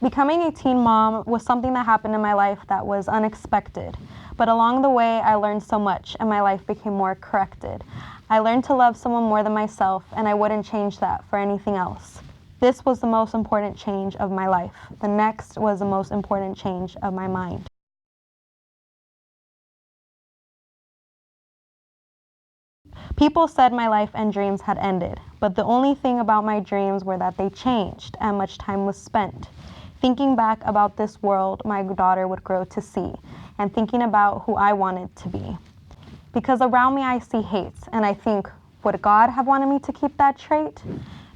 Becoming a teen mom was something that happened in my life that was unexpected. But along the way, I learned so much and my life became more corrected. I learned to love someone more than myself, and I wouldn't change that for anything else. This was the most important change of my life. The next was the most important change of my mind. People said my life and dreams had ended, but the only thing about my dreams were that they changed and much time was spent. Thinking back about this world my daughter would grow to see, and thinking about who I wanted to be. Because around me I see hate, and I think, would God have wanted me to keep that trait?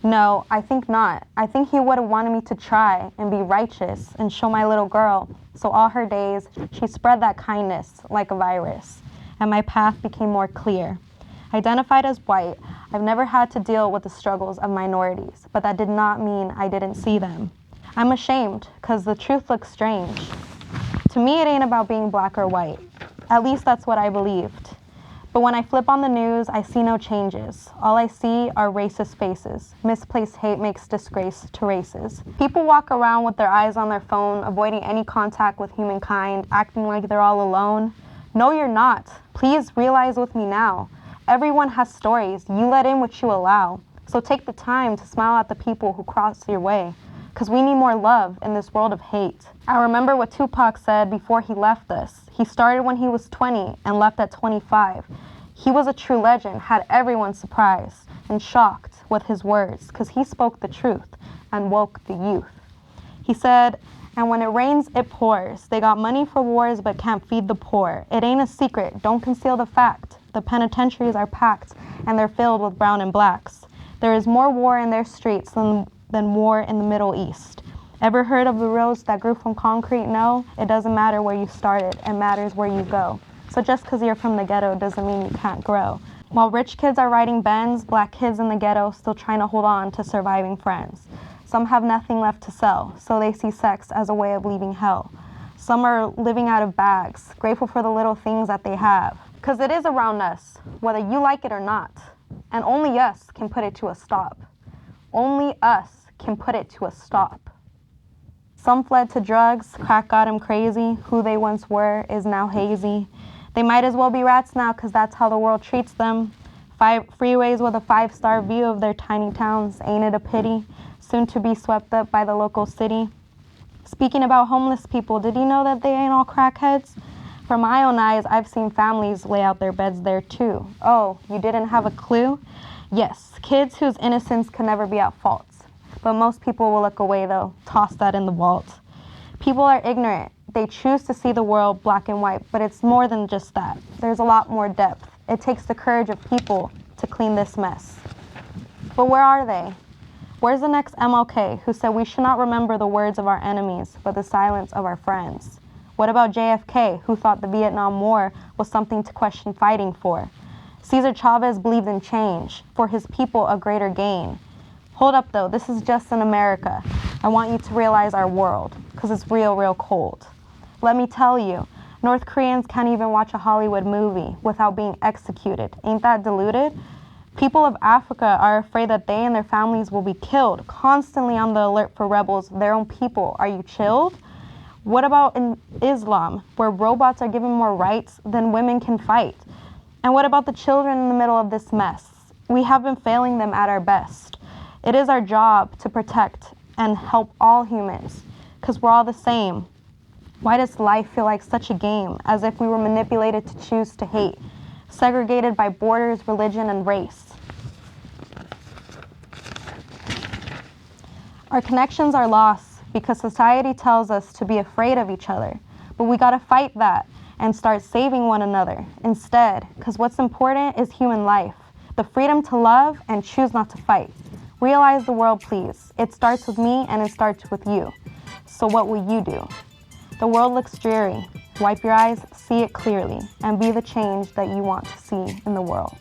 No, I think not. I think He would have wanted me to try and be righteous and show my little girl, so all her days she spread that kindness like a virus, and my path became more clear. Identified as white, I've never had to deal with the struggles of minorities, but that did not mean I didn't see them. I'm ashamed, because the truth looks strange. To me, it ain't about being black or white. At least that's what I believed. But when I flip on the news, I see no changes. All I see are racist faces. Misplaced hate makes disgrace to races. People walk around with their eyes on their phone, avoiding any contact with humankind, acting like they're all alone. No, you're not. Please realize with me now. Everyone has stories. You let in what you allow. So take the time to smile at the people who cross your way, because we need more love in this world of hate. I remember what Tupac said before he left us. He started when he was 20 and left at 25. He was a true legend, had everyone surprised and shocked with his words, because he spoke the truth and woke the youth. He said, "And when it rains, it pours. They got money for wars but can't feed the poor. It ain't a secret, don't conceal the fact. The penitentiaries are packed and they're filled with brown and blacks. There is more war in their streets than war in the Middle East. Ever heard of the roads that grew from concrete? No, it doesn't matter where you started, it matters where you go. So just because you're from the ghetto doesn't mean you can't grow." While rich kids are riding Benz, black kids in the ghetto still trying to hold on to surviving friends. Some have nothing left to sell, so they see sex as a way of leaving hell. Some are living out of bags, grateful for the little things that they have. Because it is around us, whether you like it or not. And only us can put it to a stop. Only us can put it to a stop. Some fled to drugs, crack got them crazy. Who they once were is now hazy. They might as well be rats now, because that's how the world treats them. Freeways with a 5-star view of their tiny towns, ain't it a pity? Soon to be swept up by the local city. Speaking about homeless people, did you know that they ain't all crackheads? From my own eyes, I've seen families lay out their beds there too. Oh, you didn't have a clue? Yes, kids whose innocence can never be at fault. But most people will look away though, toss that in the vault. People are ignorant. They choose to see the world black and white, but it's more than just that. There's a lot more depth. It takes the courage of people to clean this mess. But where are they? Where's the next MLK who said we should not remember the words of our enemies, but the silence of our friends? What about JFK, who thought the Vietnam War was something to question fighting for? Cesar Chavez believed in change, for his people a greater gain. Hold up though, this is just in America. I want you to realize our world, because it's real, real cold. Let me tell you, North Koreans can't even watch a Hollywood movie without being executed. Ain't that deluded? People of Africa are afraid that they and their families will be killed, constantly on the alert for rebels, their own people. Are you chilled? What about in Islam, where robots are given more rights than women can fight? And what about the children in the middle of this mess? We have been failing them at our best. It is our job to protect and help all humans, because we're all the same. Why does life feel like such a game, as if we were manipulated to choose to hate, segregated by borders, religion, and race? Our connections are lost because society tells us to be afraid of each other, but we gotta fight that and start saving one another instead, because what's important is human life, the freedom to love and choose not to fight. Realize the world, please. It starts with me and it starts with you. So what will you do? The world looks dreary. Wipe your eyes, see it clearly, and be the change that you want to see in the world.